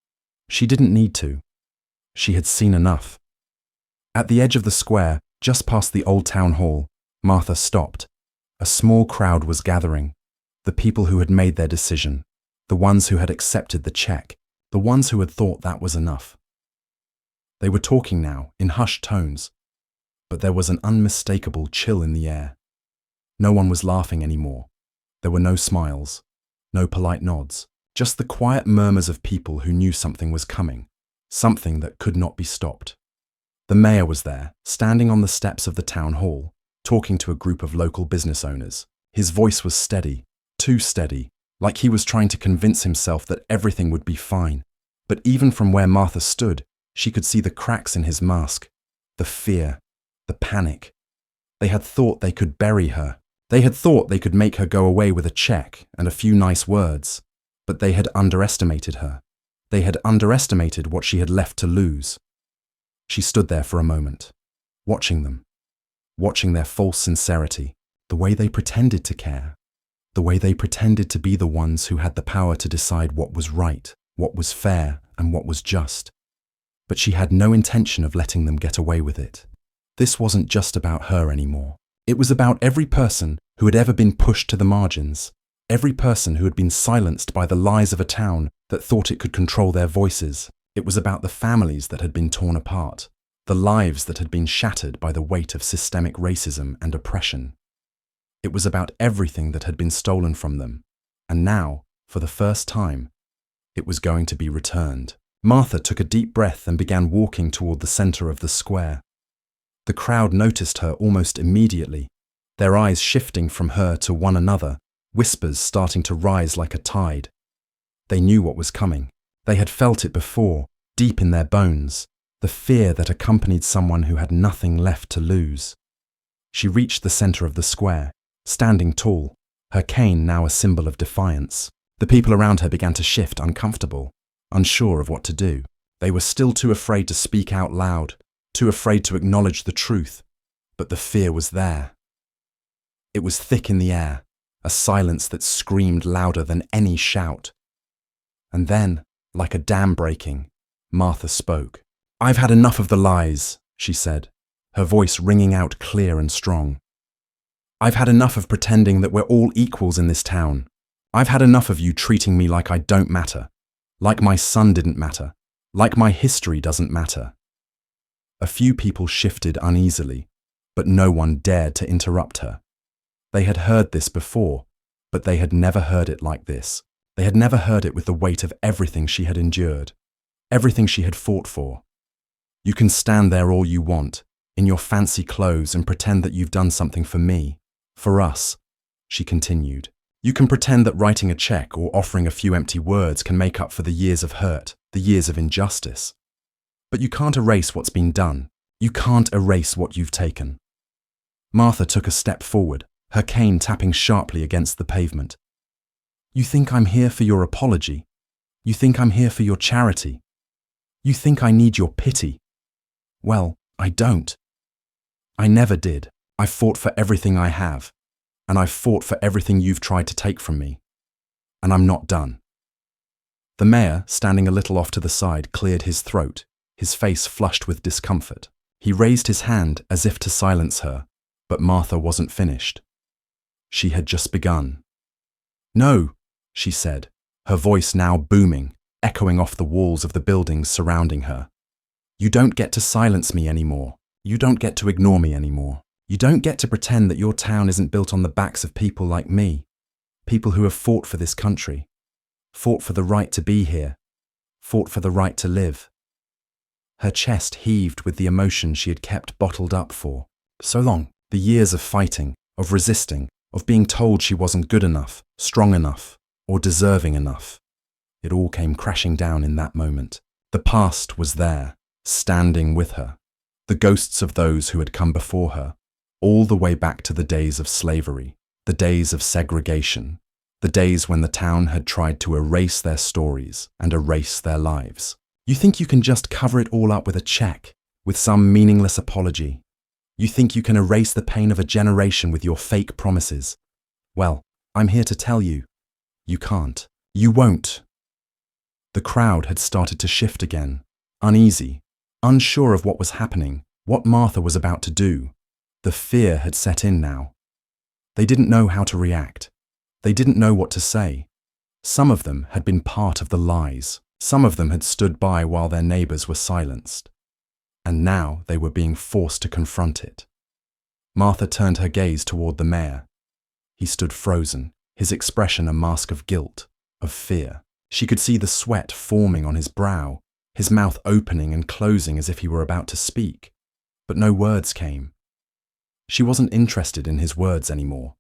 Speaker 1: She didn't need to. She had seen enough. At the edge of the square, just past the old town hall, Martha stopped. A small crowd was gathering. The people who had made their decision, the ones who had accepted the check, the ones who had thought that was enough. They were talking now, in hushed tones, but there was an unmistakable chill in the air. No one was laughing anymore. There were no smiles, no polite nods, just the quiet murmurs of people who knew something was coming, something that could not be stopped. The mayor was there, standing on the steps of the town hall, talking to a group of local business owners. His voice was steady, too steady, like he was trying to convince himself that everything would be fine. But even from where Martha stood, she could see the cracks in his mask, the fear, the panic. They had thought they could bury her, They had thought they could make her go away with a check and a few nice words, but they had underestimated her. They had underestimated what she had left to lose. She stood there for a moment, watching them, watching their false sincerity, the way they pretended to care, the way they pretended to be the ones who had the power to decide what was right, what was fair, and what was just. But she had no intention of letting them get away with it. This wasn't just about her anymore. It was about every person who had ever been pushed to the margins, every person who had been silenced by the lies of a town that thought it could control their voices. It was about the families that had been torn apart, the lives that had been shattered by the weight of systemic racism and oppression. It was about everything that had been stolen from them, and now, for the first time, it was going to be returned. Martha took a deep breath and began walking toward the center of the square. The crowd noticed her almost immediately, their eyes shifting from her to one another, whispers starting to rise like a tide. They knew what was coming. They had felt it before, deep in their bones, the fear that accompanied someone who had nothing left to lose. She reached the center of the square, standing tall, her cane now a symbol of defiance. The people around her began to shift, uncomfortable, unsure of what to do. They were still too afraid to speak out loud, too afraid to acknowledge the truth, but the fear was there. It was thick in the air, a silence that screamed louder than any shout. And then, like a dam breaking, Martha spoke. "I've had enough of the lies," she said, her voice ringing out clear and strong. "I've had enough of pretending that we're all equals in this town. I've had enough of you treating me like I don't matter, like my son didn't matter, like my history doesn't matter." A few people shifted uneasily, but no one dared to interrupt her. They had heard this before, but they had never heard it like this. They had never heard it with the weight of everything she had endured, everything she had fought for. "You can stand there all you want, in your fancy clothes, and pretend that you've done something for me, for us," she continued. "You can pretend that writing a check or offering a few empty words can make up for the years of hurt, the years of injustice. But you can't erase what's been done. You can't erase what you've taken." Martha took a step forward, her cane tapping sharply against the pavement. "You think I'm here for your apology? You think I'm here for your charity? You think I need your pity? Well, I don't. I never did. I've fought for everything I have, and I've fought for everything you've tried to take from me. And I'm not done." The mayor, standing a little off to the side, cleared his throat, his face flushed with discomfort. He raised his hand as if to silence her, but Martha wasn't finished. She had just begun. "No," she said, her voice now booming, echoing off the walls of the buildings surrounding her. "You don't get to silence me anymore. You don't get to ignore me anymore. You don't get to pretend that your town isn't built on the backs of people like me, people who have fought for this country, fought for the right to be here, fought for the right to live." Her chest heaved with the emotion she had kept bottled up for so long. The years of fighting, of resisting, of being told she wasn't good enough, strong enough, or deserving enough. It all came crashing down in that moment. The past was there, standing with her. The ghosts of those who had come before her, all the way back to the days of slavery, the days of segregation, the days when the town had tried to erase their stories and erase their lives. You think you can just cover it all up with a check, with some meaningless apology? You think you can erase the pain of a generation with your fake promises? Well, I'm here to tell you, you can't. You won't. The crowd had started to shift again, uneasy, unsure of what was happening, what Martha was about to do. The fear had set in now. They didn't know how to react. They didn't know what to say. Some of them had been part of the lies. Some of them had stood by while their neighbors were silenced. And now they were being forced to confront it. Martha turned her gaze toward the mayor. He stood frozen, his expression a mask of guilt, of fear. She could see the sweat forming on his brow, his mouth opening and closing as if he were about to speak. But no words came. She wasn't interested in his words anymore.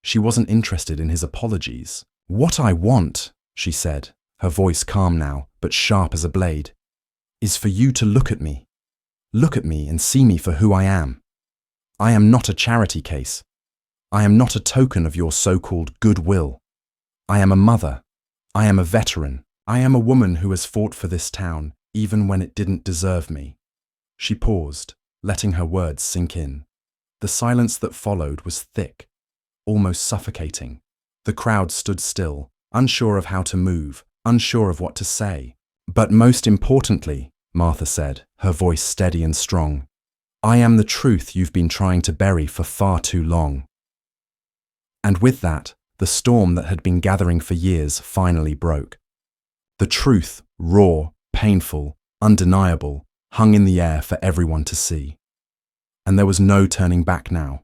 Speaker 1: She wasn't interested in his apologies. "What I want," she said, her voice calm now, but sharp as a blade, "is for you to look at me. Look at me and see me for who I am. I am not a charity case. I am not a token of your so-called goodwill. I am a mother. I am a veteran. I am a woman who has fought for this town, even when it didn't deserve me." She paused, letting her words sink in. The silence that followed was thick, almost suffocating. The crowd stood still, unsure of how to move, unsure of what to say. "But most importantly," Martha said, her voice steady and strong, "I am the truth you've been trying to bury for far too long." And with that, the storm that had been gathering for years finally broke. The truth, raw, painful, undeniable, hung in the air for everyone to see. And there was no turning back now.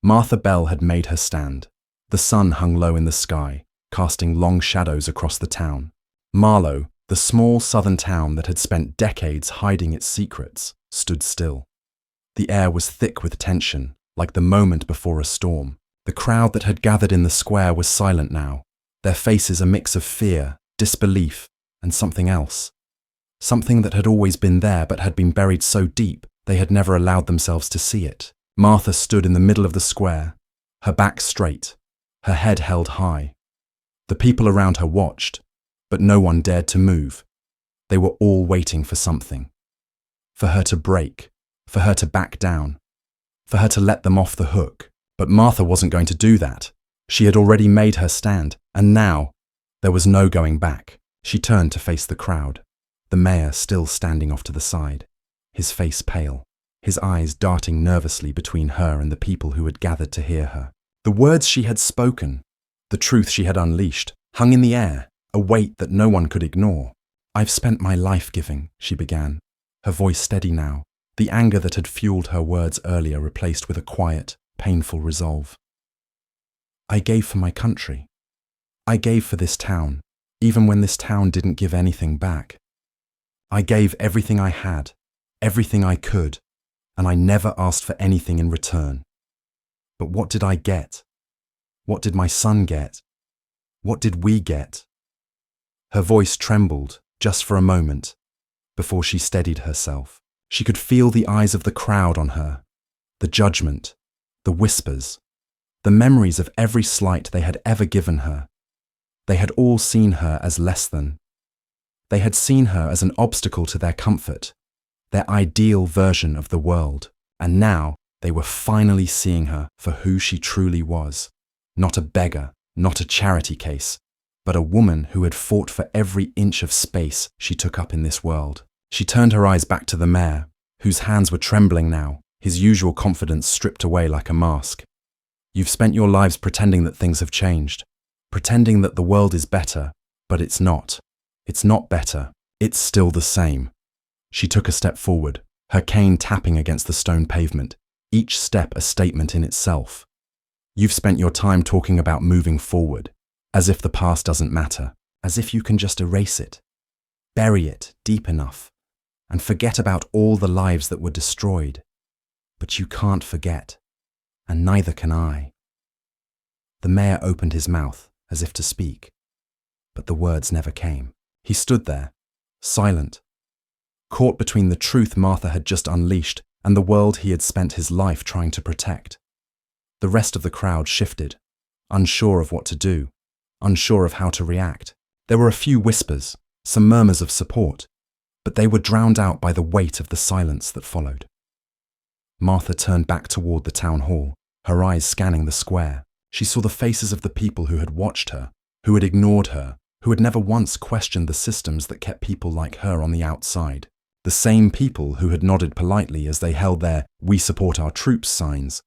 Speaker 1: Martha Bell had made her stand. The sun hung low in the sky, casting long shadows across the town. Marlow, the small southern town that had spent decades hiding its secrets, stood still. The air was thick with tension, like the moment before a storm. The crowd that had gathered in the square was silent now, their faces a mix of fear, disbelief, and something else. Something that had always been there but had been buried so deep they had never allowed themselves to see it. Martha stood in the middle of the square, her back straight, her head held high. The people around her watched, but no one dared to move. They were all waiting for something. For her to break, for her to back down, for her to let them off the hook. But Martha wasn't going to do that. She had already made her stand, and now there was no going back. She turned to face the crowd, the mayor still standing off to the side, his face pale, his eyes darting nervously between her and the people who had gathered to hear her. The words she had spoken, the truth she had unleashed, hung in the air, a weight that no one could ignore. "I've spent my life giving," she began, her voice steady now, the anger that had fueled her words earlier replaced with a quiet, painful resolve. "I gave for my country. I gave for this town, even when this town didn't give anything back. I gave everything I had, everything I could, and I never asked for anything in return. But what did I get? What did my son get? What did we get?" Her voice trembled, just for a moment, before she steadied herself. She could feel the eyes of the crowd on her, the judgment, the whispers, the memories of every slight they had ever given her. They had all seen her as less than. They had seen her as an obstacle to their comfort, their ideal version of the world. And now they were finally seeing her for who she truly was. Not a beggar, not a charity case, but a woman who had fought for every inch of space she took up in this world. She turned her eyes back to the mayor, whose hands were trembling now, his usual confidence stripped away like a mask. "You've spent your lives pretending that things have changed, pretending that the world is better, but it's not. It's not better. It's still the same." She took a step forward, her cane tapping against the stone pavement, each step a statement in itself. "You've spent your time talking about moving forward, as if the past doesn't matter, as if you can just erase it, bury it deep enough, and forget about all the lives that were destroyed. But you can't forget, and neither can I." The mayor opened his mouth as if to speak, but the words never came. He stood there, silent, caught between the truth Martha had just unleashed and the world he had spent his life trying to protect. The rest of the crowd shifted, unsure of what to do, unsure of how to react. There were a few whispers, some murmurs of support, but they were drowned out by the weight of the silence that followed. Martha turned back toward the town hall, her eyes scanning the square. She saw the faces of the people who had watched her, who had ignored her, who had never once questioned the systems that kept people like her on the outside. The same people who had nodded politely as they held their "We support our troops" signs,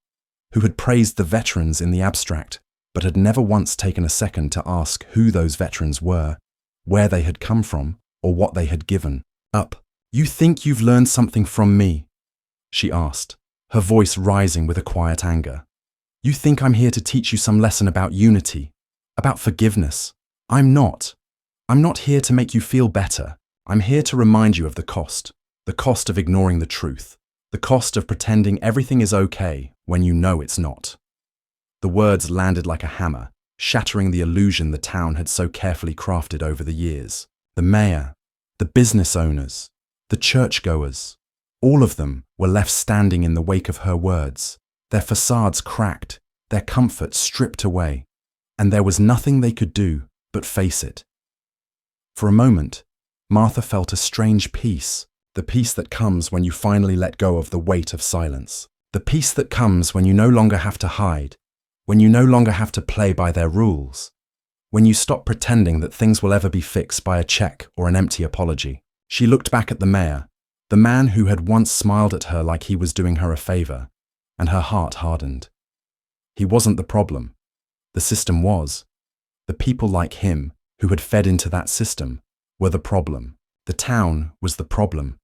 Speaker 1: who had praised the veterans in the abstract, but had never once taken a second to ask who those veterans were, where they had come from, or what they had given up. "You think you've learned something from me?" she asked, her voice rising with a quiet anger. "You think I'm here to teach you some lesson about unity, about forgiveness? I'm not. I'm not here to make you feel better. I'm here to remind you of the cost of ignoring the truth, the cost of pretending everything is okay when you know it's not." The words landed like a hammer, shattering the illusion the town had so carefully crafted over the years. The mayor, the business owners, the churchgoers, all of them were left standing in the wake of her words, their facades cracked, their comfort stripped away, and there was nothing they could do but face it. For a moment, Martha felt a strange peace, the peace that comes when you finally let go of the weight of silence. The peace that comes when you no longer have to hide, when you no longer have to play by their rules, when you stop pretending that things will ever be fixed by a check or an empty apology. She looked back at the mayor, the man who had once smiled at her like he was doing her a favor, and her heart hardened. He wasn't the problem. The system was. The people like him, who had fed into that system, were the problem. The town was the problem.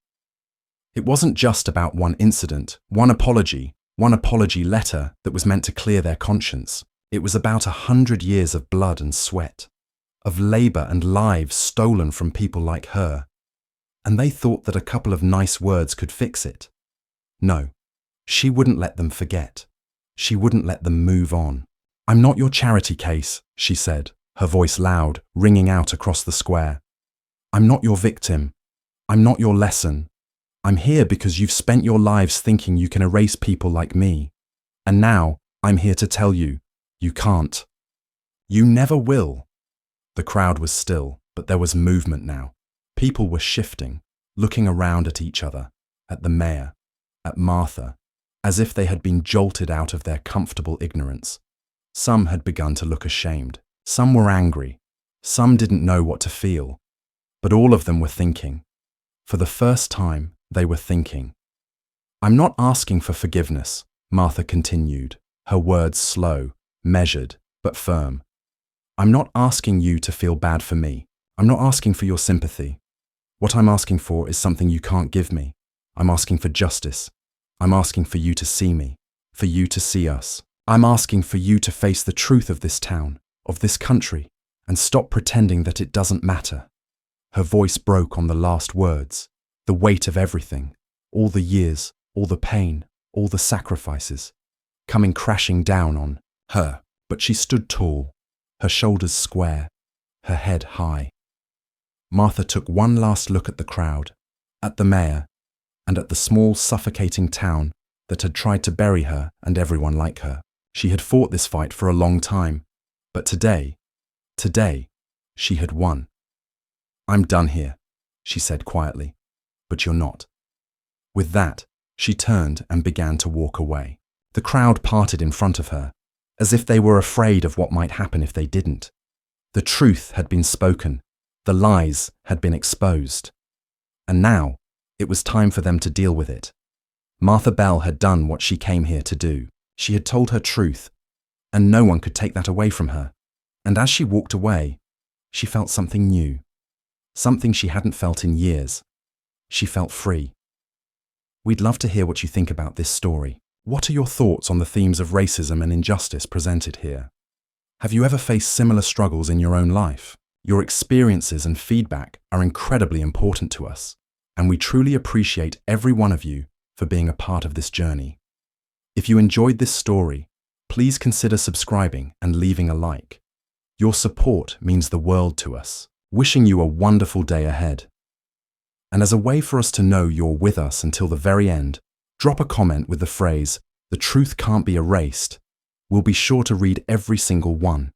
Speaker 1: It wasn't just about one incident, one apology letter that was meant to clear their conscience. It was about 100 years of blood and sweat, of labor and lives stolen from people like her. And they thought that a couple of nice words could fix it. No, she wouldn't let them forget. She wouldn't let them move on. "I'm not your charity case," she said, her voice loud, ringing out across the square. "I'm not your victim. I'm not your lesson. I'm here because you've spent your lives thinking you can erase people like me. And now I'm here to tell you, you can't. You never will." The crowd was still, but there was movement now. People were shifting, looking around at each other, at the mayor, at Martha, as if they had been jolted out of their comfortable ignorance. Some had begun to look ashamed. Some were angry. Some didn't know what to feel. But all of them were thinking. For the first time, they were thinking. "I'm not asking for forgiveness," Martha continued, her words slow, measured, but firm. "I'm not asking you to feel bad for me. I'm not asking for your sympathy. What I'm asking for is something you can't give me. I'm asking for justice. I'm asking for you to see me, for you to see us. I'm asking for you to face the truth of this town, of this country, and stop pretending that it doesn't matter." Her voice broke on the last words, the weight of everything, all the years, all the pain, all the sacrifices, coming crashing down on her. But she stood tall, her shoulders square, her head high. Martha took one last look at the crowd, at the mayor, and at the small, suffocating town that had tried to bury her and everyone like her. She had fought this fight for a long time, but today, she had won. "I'm done here," she said quietly, "but you're not." With that, she turned and began to walk away. The crowd parted in front of her, as if they were afraid of what might happen if they didn't. The truth had been spoken, the lies had been exposed, and now it was time for them to deal with it. Martha Bell had done what she came here to do. She had told her truth, and no one could take that away from her. And as she walked away, she felt something new, something she hadn't felt in years. She felt free. We'd love to hear what you think about this story. What are your thoughts on the themes of racism and injustice presented here? Have you ever faced similar struggles in your own life? Your experiences and feedback are incredibly important to us, and we truly appreciate every one of you for being a part of this journey. If you enjoyed this story, please consider subscribing and leaving a like. Your support means the world to us. Wishing you a wonderful day ahead. And as a way for us to know you're with us until the very end, drop a comment with the phrase, "The truth can't be erased." We'll be sure to read every single one.